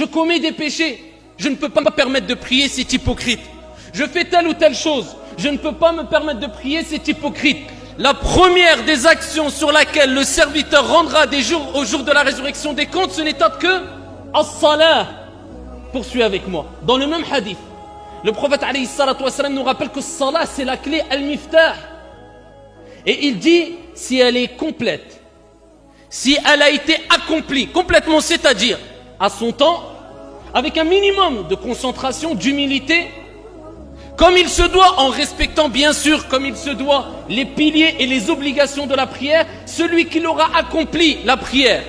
je commets des péchés, je ne peux pas me permettre de prier, c'est hypocrite. Je fais telle ou telle chose, je ne peux pas me permettre de prier, c'est hypocrite. La première des actions sur laquelle le serviteur rendra au jour de la résurrection des comptes, ce n'est autre que as-salah. Poursuis avec moi. Dans le même hadith, le prophète alayhi salatu wassalam nous rappelle que salah c'est la clé al-miftah. Et il dit, si elle est complète, si elle a été accomplie complètement, c'est-à-dire à son temps, avec un minimum de concentration, d'humilité, comme il se doit, en respectant bien sûr, comme il se doit, les piliers et les obligations de la prière, celui qui l'aura accompli, la prière,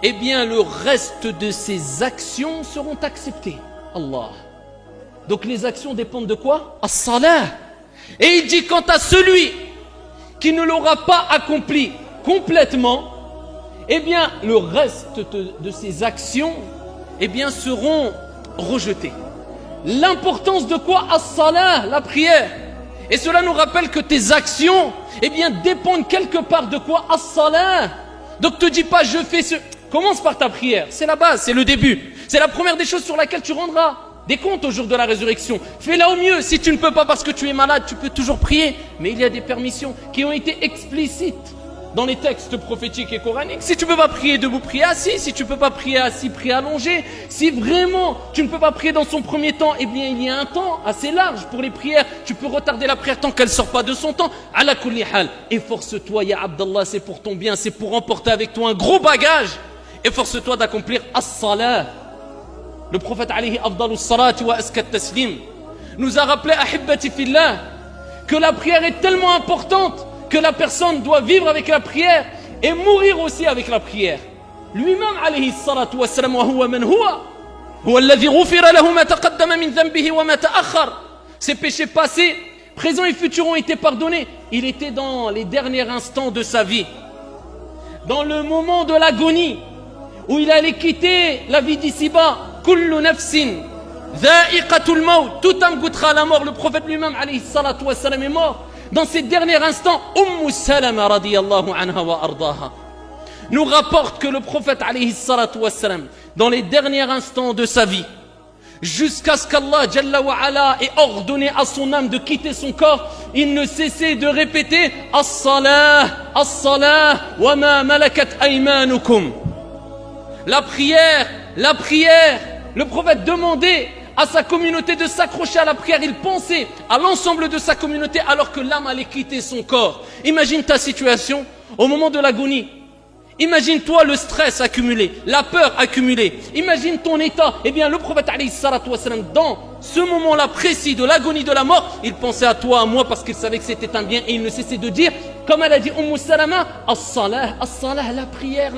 eh bien le reste de ses actions seront acceptées. Allah. Donc les actions dépendent de quoi? As-salah. Et il dit, quant à celui qui ne l'aura pas accompli complètement, eh bien le reste de ses actions, eh bien seront rejetées. L'importance de quoi? As-salah, la prière. Et cela nous rappelle que tes actions, eh bien, dépendent quelque part de quoi? As-salah. Donc te dis pas, je fais ce... Commence par ta prière, c'est la base, c'est le début. C'est la première des choses sur laquelle tu rendras des comptes au jour de la résurrection. Fais-la au mieux. Si tu ne peux pas parce que tu es malade, tu peux toujours prier. Mais il y a des permissions qui ont été explicites dans les textes prophétiques et coraniques. Si tu ne peux pas prier debout, prie assis. Si tu ne peux pas prier assis, prie allongé. Si vraiment tu ne peux pas prier dans son premier temps, eh bien il y a un temps assez large pour les prières. Tu peux retarder la prière tant qu'elle ne sort pas de son temps. Ala kulli hal. Efforce-toi, ya Abdallah, c'est pour ton bien, c'est pour emporter avec toi un gros bagage. Efforce-toi d'accomplir as-salah. Le prophète alayhi afdalus salati wa askat taslim nous a rappelé, ahibbati fillah, que la prière est tellement importante que la personne doit vivre avec la prière et mourir aussi avec la prière. Lui-même alayhi salatu wa salam, wa huwa man huwa alladhi ghufira lahu ma taqaddama min dhanbihi wa ma ta'akhkhar. Ses péchés passés, présents et futurs ont été pardonnés. Il était dans les derniers instants de sa vie, dans le moment de l'agonie, où il allait quitter la vie d'ici-bas. Kullu nafsin dha'iqatul maut. Tout âme goûtera la mort. Le prophète lui-même alayhi salatu wa salam est mort. Dans ces derniers instants, Salama radiyallahu anha wa ardaha nous rapporte que le prophète alayhi salatu wa salam, dans les derniers instants de sa vie, jusqu'à ce qu'Allah Jalla wa ala ait ordonné à son âme de quitter son corps, il ne cessait de répéter as-salah, as-salah, wa ma malakat aymanukum. La prière, la prière. Le prophète demandait à sa communauté de s'accrocher à la prière. Il pensait à l'ensemble de sa communauté alors que l'âme allait quitter son corps. Imagine ta situation au moment de l'agonie. Imagine-toi le stress accumulé, la peur accumulée. Imagine ton état. Eh bien, le prophète alayhi salatu wa salam, dans ce moment-là précis de l'agonie de la mort, il pensait à toi, à moi, parce qu'il savait que c'était un bien. Et il ne cessait de dire, comme elle a dit Salama, as-salah, as-salah, la prière,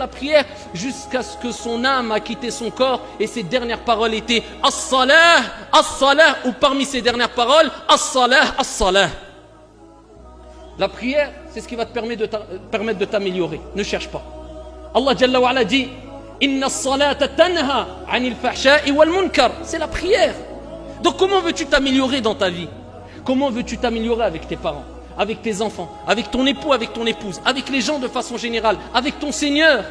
jusqu'à ce que son âme a quitté son corps. Et ses dernières paroles étaient as-salah, as-salah, ou parmi ses dernières paroles, as-salah, as-salah. La prière, c'est ce qui va te permettre de t'améliorer. Ne cherche pas. Allah Jalla wa ala dit Inna as-salata tanha 'anil fahsha'i wal munkar. C'est la prière. Donc comment veux-tu t'améliorer dans ta vie? Comment veux-tu t'améliorer avec tes parents, avec tes enfants, avec ton époux, avec ton épouse, avec les gens de façon générale, avec ton Seigneur,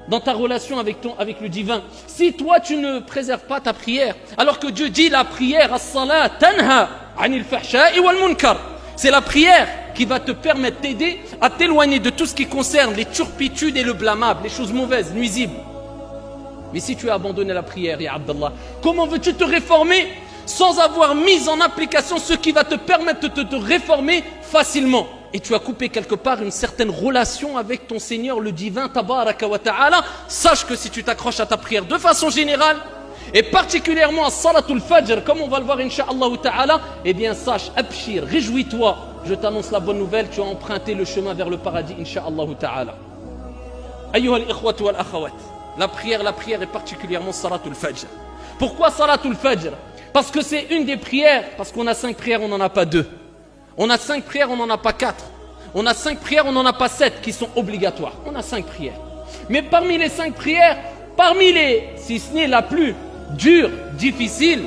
dans ta relation avec le divin? Si toi tu ne préserves pas ta prière, alors que Dieu dit la prière, as-salat tanha 'anil fahsha'i wal munkar, c'est la prière qui va te permettre d'aider à t'éloigner de tout ce qui concerne les turpitudes et le blâmable, les choses mauvaises, nuisibles. Mais si tu as abandonné la prière, ya Abdallah, comment veux-tu te réformer sans avoir mis en application ce qui va te permettre de te réformer facilement? Et tu as coupé quelque part une certaine relation avec ton Seigneur, le divin, tabaraka wa ta'ala. Sache que si tu t'accroches à ta prière de façon générale, et particulièrement à Salatul Fajr, comme on va le voir incha'Allah ta'ala, eh bien sache, abshir, réjouis-toi, je t'annonce la bonne nouvelle, tu as emprunté le chemin vers le paradis incha'Allah ta'ala. Ayyuha al-ikhwatu wal-akhawat, la prière et particulièrement Salatul Fajr. Pourquoi Salatul Fajr? Parce que c'est une des prières, parce qu'on a 5 prières, on n'en a pas 2. On a 5 prières, on n'en a pas 4. On a 5 prières, on n'en a pas 7 qui sont obligatoires. On a 5 prières. Mais parmi les 5 prières, si ce n'est la plus dure, difficile,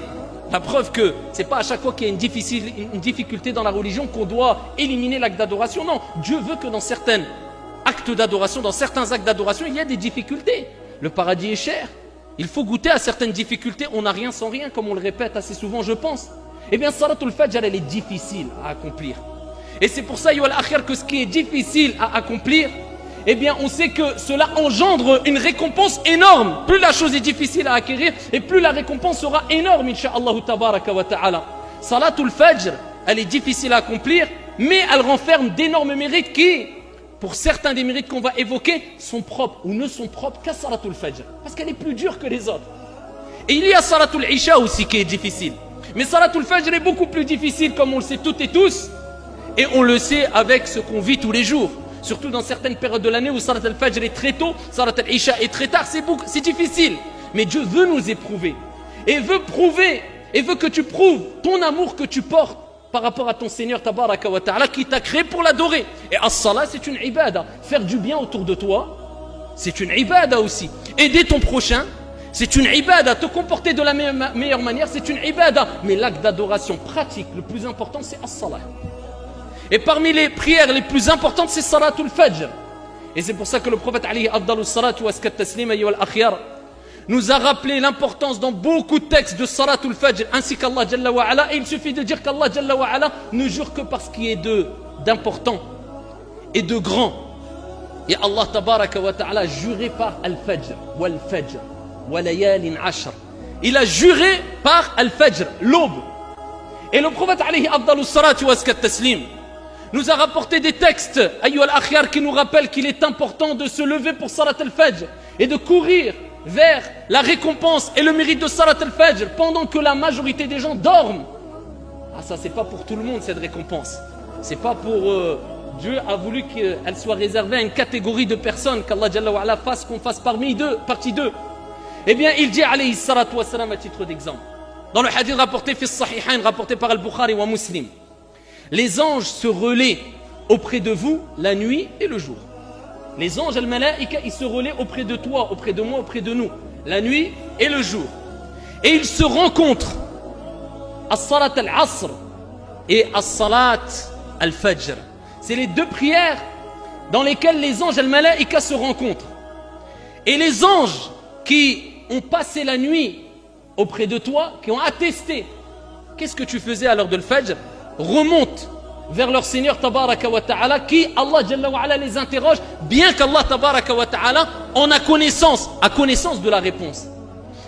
la preuve que c'est pas à chaque fois qu'il y a une difficulté dans la religion qu'on doit éliminer l'acte d'adoration. Non, Dieu veut que dans certains actes d'adoration, il y a des difficultés. Le paradis est cher, il faut goûter à certaines difficultés. On n'a rien sans rien, comme on le répète assez souvent, je pense. Eh bien, Salatul Fajr, elle est difficile à accomplir. Et c'est pour ça, Yoel Akhir, que ce qui est difficile à accomplir, eh bien, on sait que cela engendre une récompense énorme. Plus la chose est difficile à acquérir, et plus la récompense sera énorme, Inch'Allah tabaraka wa ta'ala. Salatul Fajr, elle est difficile à accomplir, mais elle renferme d'énormes mérites qui, pour certains des mérites qu'on va évoquer, sont propres ou ne sont propres qu'à Salatul Fajr. Parce qu'elle est plus dure que les autres. Et il y a Salatul Isha aussi qui est difficile. Mais Salatul Fajr est beaucoup plus difficile, comme on le sait toutes et tous. Et on le sait avec ce qu'on vit tous les jours. Surtout dans certaines périodes de l'année où Salat al-Fajr est très tôt, Salat al-Isha est très tard, c'est difficile. Mais Dieu veut nous éprouver. Et veut prouver, et veut que tu prouves ton amour que tu portes par rapport à ton Seigneur Tabaraka wa Ta'ala qui t'a créé pour l'adorer. Et as-salat, c'est une ibada. Faire du bien autour de toi, c'est une ibada aussi. Aider ton prochain, c'est une ibada. Te comporter de la meilleure manière, c'est une ibada. Mais l'acte d'adoration pratique, le plus important, c'est as-salat. Et parmi les prières les plus importantes, c'est Salatul Fajr. Et c'est pour ça que le prophète alayhi afdalus salatu wa askat taslim ayyuhal akhyar nous a rappelé l'importance dans beaucoup de textes de Salatul Fajr, ainsi qu'Allah Jalla wa Ala. Et il suffit de dire qu'Allah Jalla wa Ala ne jure que par ce qui est d'important et de grand. Et Allah Tabaraka wa Ta'ala a juré par Al-Fajr, wal-Fajr, wa layalin ashr. Il a juré par Al-Fajr, l'aube. Et le prophète alayhi afdalus salatu wa askat taslim nous a rapporté des textes, ayyuhal akhyar, qui nous rappellent qu'il est important de se lever pour Salat al-Fajr et de courir vers la récompense et le mérite de Salat al-Fajr pendant que la majorité des gens dorment. Ah, ça, c'est pas pour tout le monde cette récompense. C'est pas pour Dieu a voulu qu'elle soit réservée à une catégorie de personnes, qu'Allah Jalla wa Ala fasse qu'on fasse partie d'eux. Eh bien, il dit alayhi salatu wa salam à titre d'exemple. Dans le hadith rapporté fi Sahihain, rapporté par Al-Bukhari wa Muslim. Les anges se relaient auprès de vous la nuit et le jour. Les anges, al-malaïka, ils se relaient auprès de toi, auprès de moi, auprès de nous, la nuit et le jour. Et ils se rencontrent. As-salat al-asr et as-salat al-fajr. C'est les deux prières dans lesquelles les anges, al-malaïka, se rencontrent. Et les anges qui ont passé la nuit auprès de toi, qui ont attesté qu'est-ce que tu faisais à l'heure de l'Fajr, remontent vers leur Seigneur Tabaraka wa Ta'ala, qui, Allah Jalla wa Ala, les interroge, bien qu'Allah Tabaraka wa Ta'ala en a connaissance de la réponse.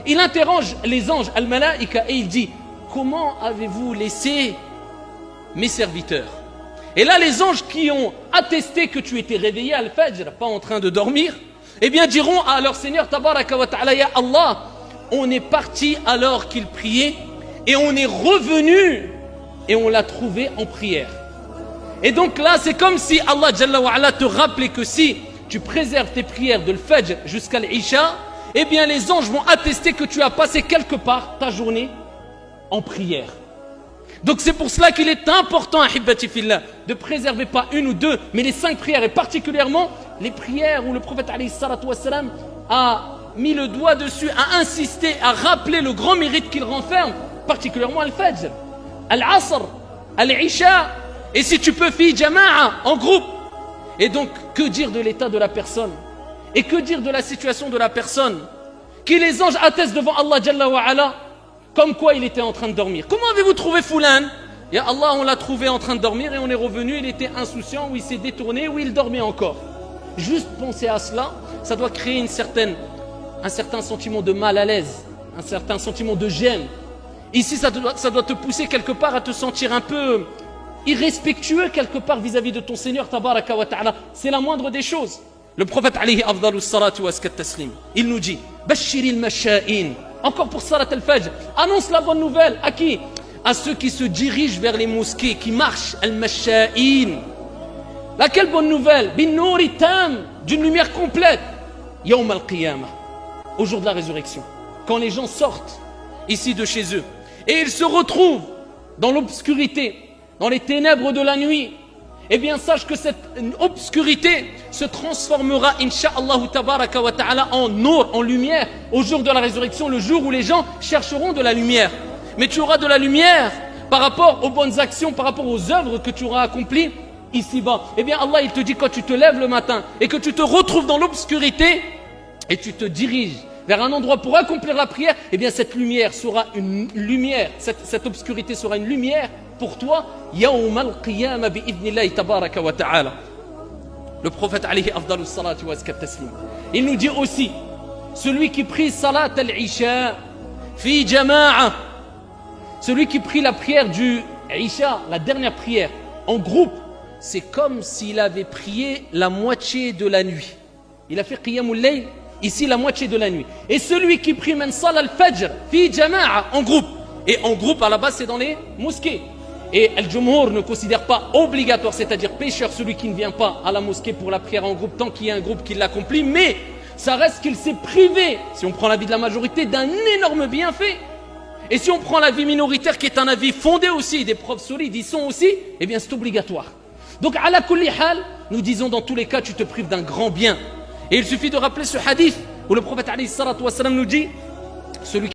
Il interroge les anges, al-malaïka, et il dit, comment avez-vous laissé mes serviteurs? Et là, les anges qui ont attesté que tu étais réveillé à l'Fajr, pas en train de dormir, eh bien diront à leur Seigneur Tabaraka wa Ta'ala, ya Allah, on est parti alors qu'il priait, et on est revenu et on l'a trouvé en prière. Et donc là, c'est comme si Allah Jalla wa Ala te rappelait que si tu préserves tes prières de l'Fajr jusqu'à l'Isha, eh bien les anges vont attester que tu as passé quelque part ta journée en prière. Donc c'est pour cela qu'il est important, ahibbati fillah, de préserver pas une ou deux, mais les 5 prières, et particulièrement les prières où le prophète alayhi salatu wassalam a mis le doigt dessus, a insisté, a rappelé le grand mérite qu'il renferme, particulièrement al-Fajr, al-Asr, al-Isha, et si tu peux fi jama'a, en groupe. Et donc, que dire de l'état de la personne? Et que dire de la situation de la personne qui les anges attestent devant Allah Jalla wa Ala comme quoi il était en train de dormir? Comment avez-vous trouvé Foulan? Ya Allah, on l'a trouvé en train de dormir et on est revenu, il était insouciant, ou il s'est détourné, ou il dormait encore. Juste penser à cela, ça doit créer un certain sentiment de mal à l'aise, un certain sentiment de gêne. Ici, ça doit te pousser quelque part à te sentir un peu irrespectueux quelque part vis-à-vis de ton Seigneur Tabaraka wa Ta'ala. C'est la moindre des choses. Le prophète alayhi afdalus salatu wa askat taslim, il nous dit Bashiril masha'in. Encore pour Salat al-Fajr, annonce la bonne nouvelle à qui? À ceux qui se dirigent vers les mosquées, qui marchent, al-masha'in. Laquelle bonne nouvelle? Bin nouri tam, d'une lumière complète. Yawm al-qiyamah, au jour de la résurrection, quand les gens sortent ici de chez eux et ils se retrouvent dans l'obscurité, dans les ténèbres de la nuit, eh bien sache que cette obscurité se transformera, insha'Allah tabaraka wa ta'ala, en nour, en lumière, au jour de la résurrection, le jour où les gens chercheront de la lumière. Mais tu auras de la lumière par rapport aux bonnes actions, par rapport aux œuvres que tu auras accomplies ici-bas. Eh bien Allah, il te dit, quand tu te lèves le matin et que tu te retrouves dans l'obscurité et tu te diriges vers un endroit pour accomplir la prière, eh bien cette lumière sera une lumière, cette obscurité sera une lumière pour toi. Yawm al-qiyamah bi'idhnillahi tabaraka wa ta'ala. Le prophète alayhi afdalus salati wa azka taslim. Il nous dit aussi, celui qui prie salat al-isha fi jama'a, celui qui prie la prière du isha, la dernière prière, en groupe, c'est comme s'il avait prié la moitié de la nuit. Il a fait qiyamul layl, ici la moitié de la nuit. Et celui qui prie man sala al-fajr fi jama'a, en groupe. Et en groupe à la base c'est dans les mosquées. Et Al-Jumhur ne considère pas obligatoire, c'est-à-dire pécheur, celui qui ne vient pas à la mosquée pour la prière en groupe, tant qu'il y a un groupe qui l'accomplit. Mais ça reste qu'il s'est privé, si on prend l'avis de la majorité, d'un énorme bienfait. Et si on prend l'avis minoritaire, qui est un avis fondé aussi, des preuves solides, ils sont aussi, eh bien c'est obligatoire. Donc, ala kulli hal, nous disons dans tous les cas, tu te prives d'un grand bien. Et il suffit de rappeler ce hadith où le prophète alayhi salatu wa salam nous dit, celui